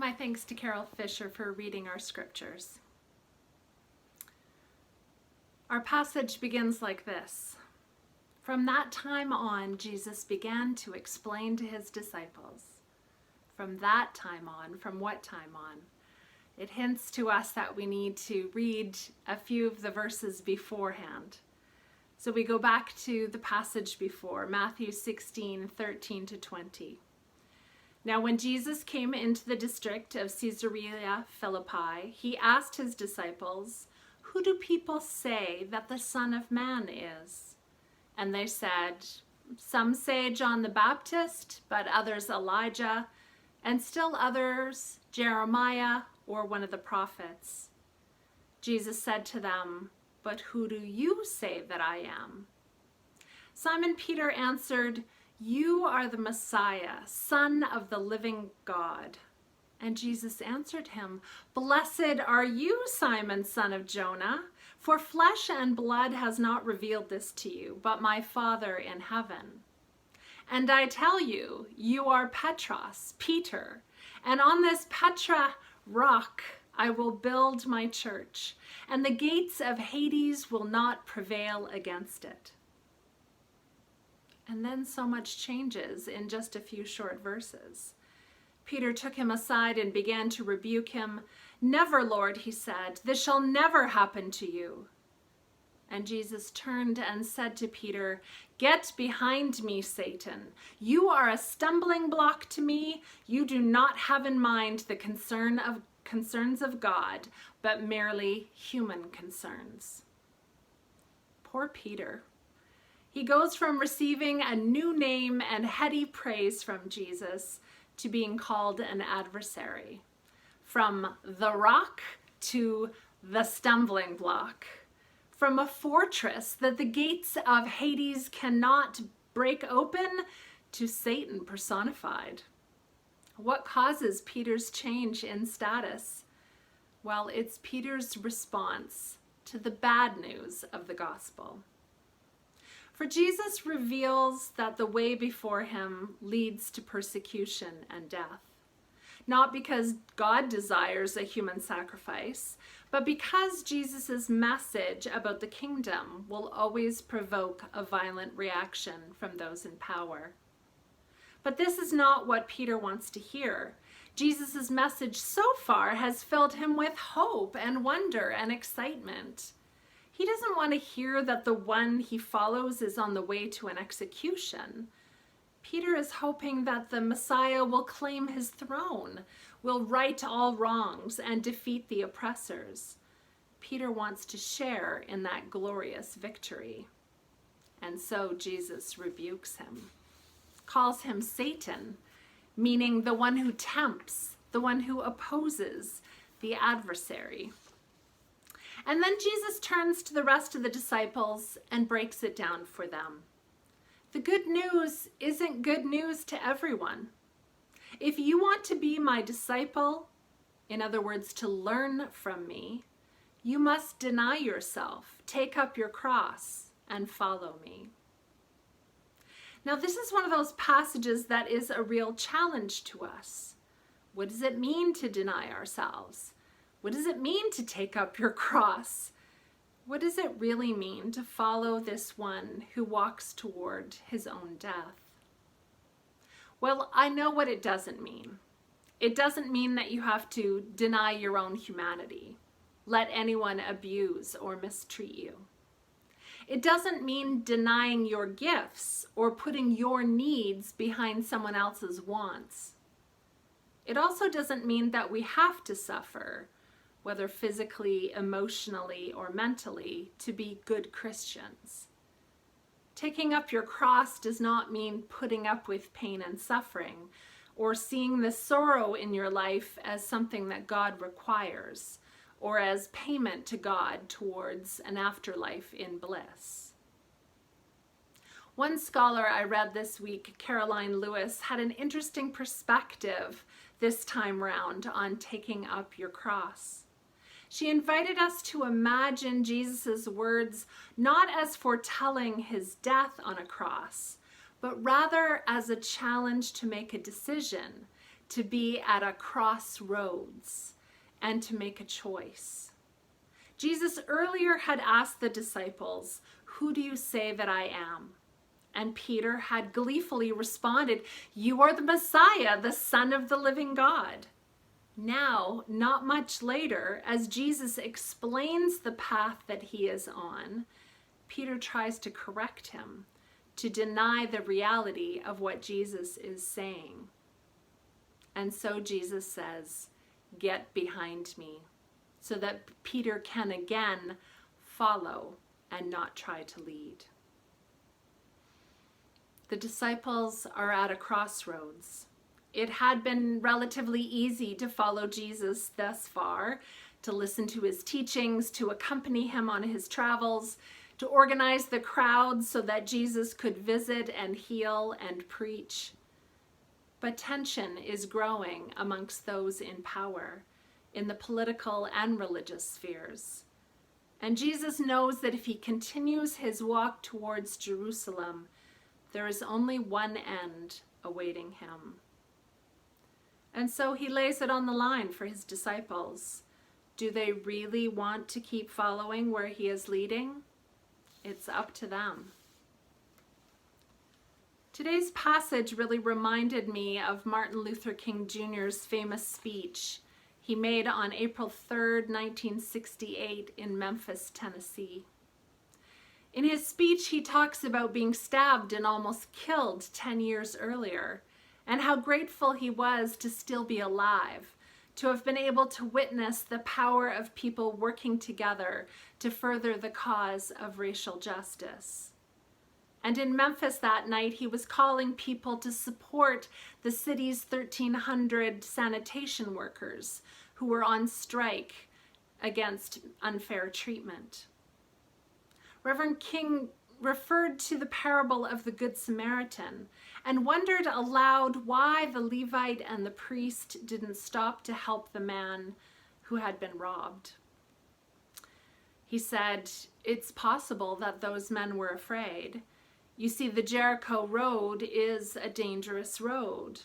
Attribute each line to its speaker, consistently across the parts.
Speaker 1: My thanks to Carol Fisher for reading our scriptures. Our passage begins like this. From that time on, Jesus began to explain to his disciples. From that time on, from what time on? It hints to us that we need to read a few of the verses beforehand. So we go back to the passage before, Matthew 16:13-20. Now when Jesus came into the district of Caesarea Philippi, he asked his disciples, "Who do people say that the Son of Man is?" And they said, "Some say John the Baptist, but others Elijah, and still others Jeremiah or one of the prophets." Jesus said to them, "But who do you say that I am?" Simon Peter answered, "You are the Messiah, Son of the living God." And Jesus answered him, "Blessed are you, Simon, son of Jonah, for flesh and blood has not revealed this to you, but my Father in heaven. And I tell you, you are Petros, Peter, and on this Petra rock I will build my church, and the gates of Hades will not prevail against it." And then so much changes in just a few short verses. Peter took him aside and began to rebuke him. "Never, Lord," he said, "this shall never happen to you." And Jesus turned and said to Peter, "Get behind me, Satan. You are a stumbling block to me. You do not have in mind the concerns of God, but merely human concerns." Poor Peter. He goes from receiving a new name and heady praise from Jesus to being called an adversary. From the rock to the stumbling block. From a fortress that the gates of Hades cannot break open to Satan personified. What causes Peter's change in status? Well, it's Peter's response to the bad news of the gospel. For Jesus reveals that the way before him leads to persecution and death. Not because God desires a human sacrifice, but because Jesus' message about the kingdom will always provoke a violent reaction from those in power. But this is not what Peter wants to hear. Jesus' message so far has filled him with hope and wonder and excitement. He doesn't want to hear that the one he follows is on the way to an execution. Peter is hoping that the Messiah will claim his throne, will right all wrongs, and defeat the oppressors. Peter wants to share in that glorious victory. And so Jesus rebukes him, calls him Satan, meaning the one who tempts, the one who opposes, the adversary. And then Jesus turns to the rest of the disciples and breaks it down for them. The good news isn't good news to everyone. If you want to be my disciple, in other words, to learn from me, you must deny yourself, take up your cross, and follow me. Now, this is one of those passages that is a real challenge to us. What does it mean to deny ourselves? What does it mean to take up your cross? What does it really mean to follow this one who walks toward his own death? Well, I know what it doesn't mean. It doesn't mean that you have to deny your own humanity, let anyone abuse or mistreat you. It doesn't mean denying your gifts or putting your needs behind someone else's wants. It also doesn't mean that we have to suffer, whether physically, emotionally, or mentally, to be good Christians. Taking up your cross does not mean putting up with pain and suffering, or seeing the sorrow in your life as something that God requires, or as payment to God towards an afterlife in bliss. One scholar I read this week, Caroline Lewis, had an interesting perspective this time round on taking up your cross. She invited us to imagine Jesus' words not as foretelling his death on a cross, but rather as a challenge to make a decision, to be at a crossroads and to make a choice. Jesus earlier had asked the disciples, "Who do you say that I am?" And Peter had gleefully responded, "You are the Messiah, the Son of the living God." Now, not much later, as Jesus explains the path that he is on, Peter tries to correct him, to deny the reality of what Jesus is saying. And so Jesus says, "Get behind me," so that Peter can again follow and not try to lead. The disciples are at a crossroads. It had been relatively easy to follow Jesus thus far, to listen to his teachings, to accompany him on his travels, to organize the crowds so that Jesus could visit and heal and preach. But tension is growing amongst those in power, in the political and religious spheres. And Jesus knows that if he continues his walk towards Jerusalem, there is only one end awaiting him. And so he lays it on the line for his disciples. Do they really want to keep following where he is leading? It's up to them. Today's passage really reminded me of Martin Luther King Jr.'s famous speech he made on April 3rd, 1968 in Memphis, Tennessee. In his speech, he talks about being stabbed and almost killed 10 years earlier, and how grateful he was to still be alive, to have been able to witness the power of people working together to further the cause of racial justice. And in Memphis that night, he was calling people to support the city's 1,300 sanitation workers who were on strike against unfair treatment. Reverend King referred to the parable of the Good Samaritan and wondered aloud why the Levite and the priest didn't stop to help the man who had been robbed. He said, "It's possible that those men were afraid. You see, the Jericho road is a dangerous road.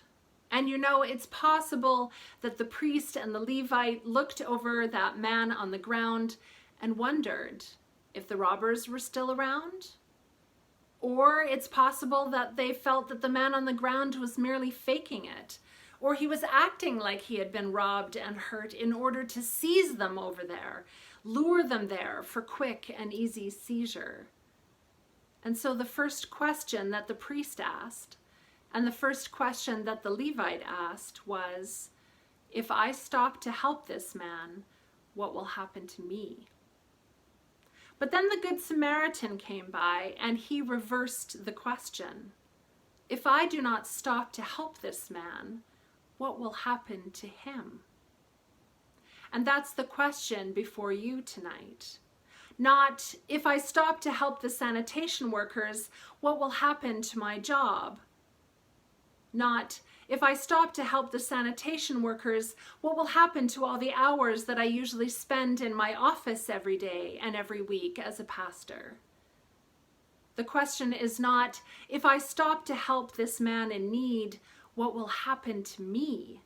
Speaker 1: And you know, it's possible that the priest and the Levite looked over that man on the ground and wondered if the robbers were still around. Or it's possible that they felt that the man on the ground was merely faking it, or he was acting like he had been robbed and hurt in order to seize them over there, lure them there for quick and easy seizure." And so the first question that the priest asked and the first question that the Levite asked was, "If I stop to help this man, what will happen to me?" But then the Good Samaritan came by and he reversed the question. "If I do not stop to help this man, what will happen to him?" And that's the question before you tonight. Not, if I stop to help the sanitation workers, what will happen to my job? Not, if I stop to help the sanitation workers, what will happen to all the hours that I usually spend in my office every day and every week as a pastor? The question is not, if I stop to help this man in need, what will happen to me?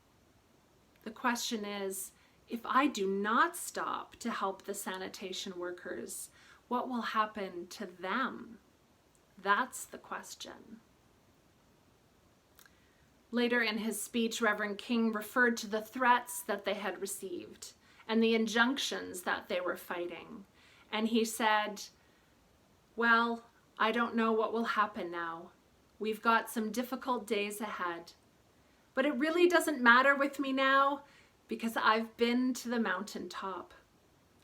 Speaker 1: The question is, if I do not stop to help the sanitation workers, what will happen to them? That's the question. Later in his speech, Reverend King referred to the threats that they had received and the injunctions that they were fighting. And he said, "Well, I don't know what will happen now. We've got some difficult days ahead. But it really doesn't matter with me now, because I've been to the mountaintop,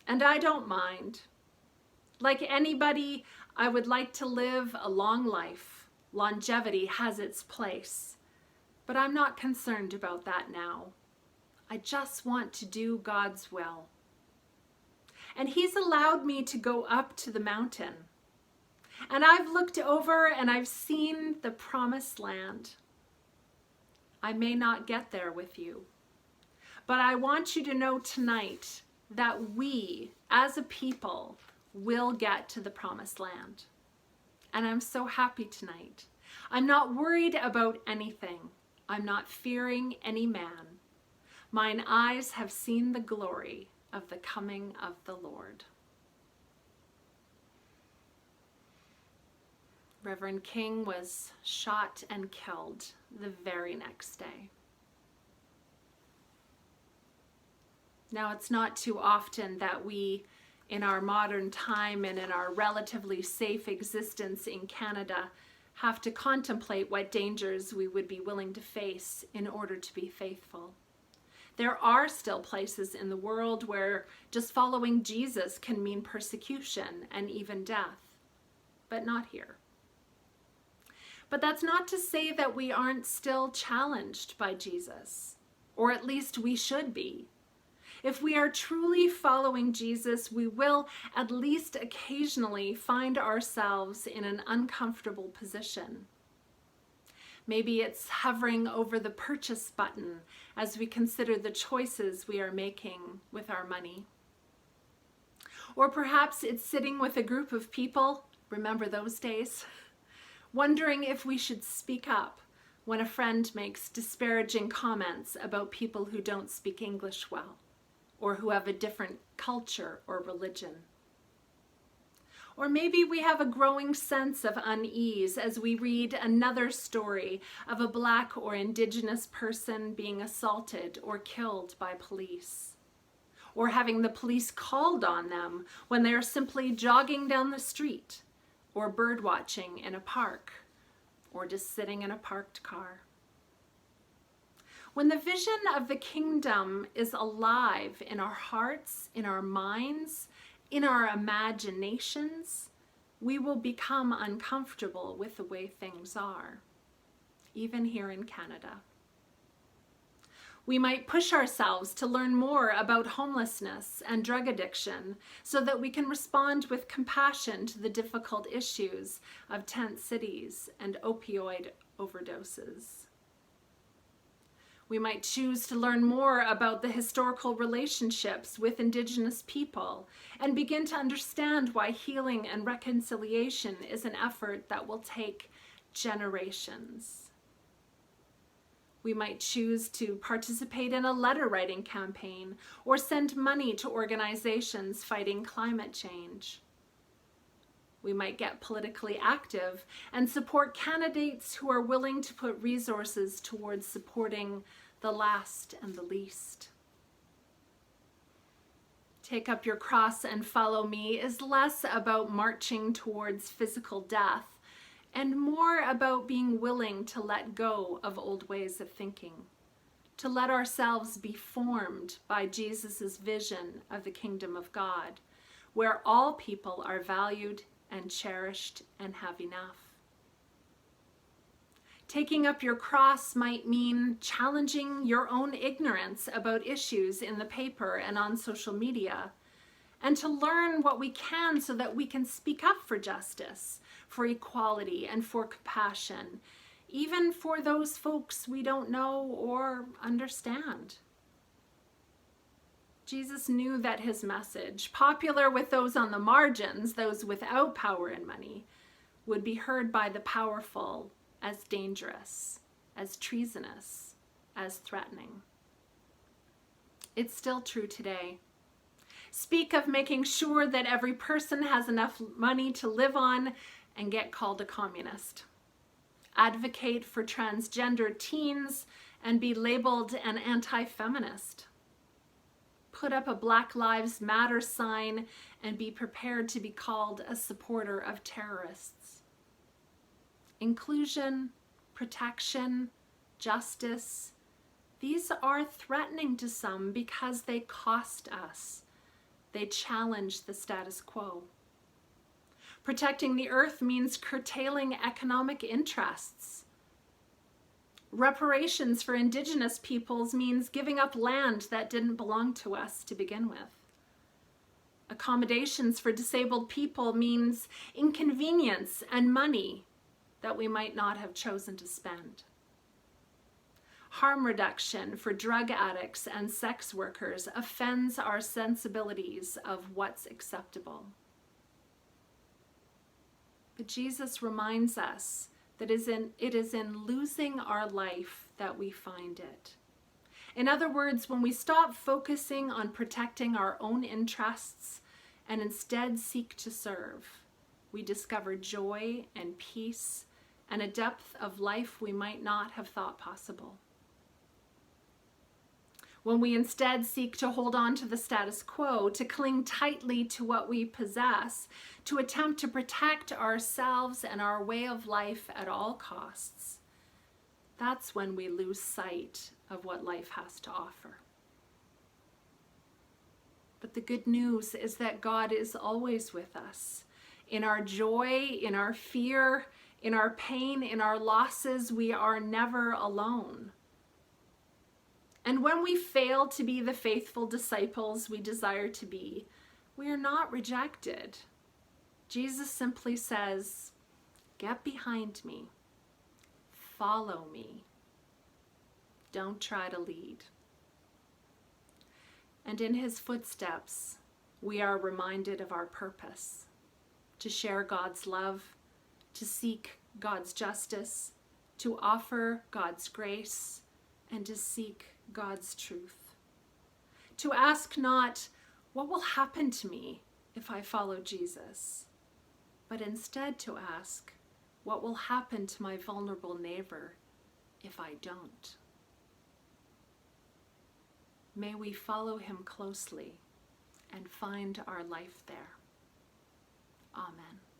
Speaker 1: and I don't mind. Like anybody, I would like to live a long life. Longevity has its place, but I'm not concerned about that now. I just want to do God's will." And he's allowed me to go up to the mountain, and I've looked over and I've seen the promised land. I may not get there with you, but I want you to know tonight that we, as a people, will get to the promised land. And I'm so happy tonight. I'm not worried about anything. I'm not fearing any man. Mine eyes have seen the glory of the coming of the Lord. Reverend King was shot and killed the very next day. Now, it's not too often that we, in our modern time and in our relatively safe existence in Canada, have to contemplate what dangers we would be willing to face in order to be faithful. There are still places in the world where just following Jesus can mean persecution and even death, but not here. But that's not to say that we aren't still challenged by Jesus, or at least we should be. If we are truly following Jesus, we will at least occasionally find ourselves in an uncomfortable position. Maybe it's hovering over the purchase button as we consider the choices we are making with our money. Or perhaps it's sitting with a group of people, remember those days, wondering if we should speak up when a friend makes disparaging comments about people who don't speak English well, or who have a different culture or religion. Or maybe we have a growing sense of unease as we read another story of a Black or Indigenous person being assaulted or killed by police, or having the police called on them when they are simply jogging down the street, or bird watching in a park, or just sitting in a parked car. When the vision of the kingdom is alive in our hearts, in our minds, in our imaginations, we will become uncomfortable with the way things are, even here in Canada. We might push ourselves to learn more about homelessness and drug addiction so that we can respond with compassion to the difficult issues of tent cities and opioid overdoses. We might choose to learn more about the historical relationships with Indigenous people and begin to understand why healing and reconciliation is an effort that will take generations. We might choose to participate in a letter writing campaign or send money to organizations fighting climate change. We might get politically active and support candidates who are willing to put resources towards supporting the last and the least. Take up your cross and follow me is less about marching towards physical death and more about being willing to let go of old ways of thinking, to let ourselves be formed by Jesus' vision of the kingdom of God, where all people are valued and cherished and have enough. Taking up your cross might mean challenging your own ignorance about issues in the paper and on social media, and to learn what we can so that we can speak up for justice, for equality, and for compassion, even for those folks we don't know or understand. Jesus knew that his message, popular with those on the margins, those without power and money, would be heard by the powerful as dangerous, as treasonous, as threatening. It's still true today. Speak of making sure that every person has enough money to live on and get called a communist. Advocate for transgender teens and be labeled an anti-feminist. Put up a Black Lives Matter sign and be prepared to be called a supporter of terrorists. Inclusion, protection, justice, these are threatening to some because they cost us. They challenge the status quo. Protecting the earth means curtailing economic interests. Reparations for Indigenous peoples means giving up land that didn't belong to us to begin with. Accommodations for disabled people means inconvenience and money that we might not have chosen to spend. Harm reduction for drug addicts and sex workers offends our sensibilities of what's acceptable. But Jesus reminds us that it is in losing our life that we find it. In other words, when we stop focusing on protecting our own interests and instead seek to serve, we discover joy and peace and a depth of life we might not have thought possible. When we instead seek to hold on to the status quo, to cling tightly to what we possess, to attempt to protect ourselves and our way of life at all costs, that's when we lose sight of what life has to offer. But the good news is that God is always with us. In our joy, in our fear, in our pain, in our losses, we are never alone. And when we fail to be the faithful disciples we desire to be, we are not rejected. Jesus simply says, "Get behind me. Follow me. Don't try to lead." And in his footsteps, we are reminded of our purpose: to share God's love, to seek God's justice, to offer God's grace, and to seek God's truth. To ask not, what will happen to me if I follow Jesus? But instead to ask, what will happen to my vulnerable neighbor if I don't? May we follow him closely and find our life there. Amen.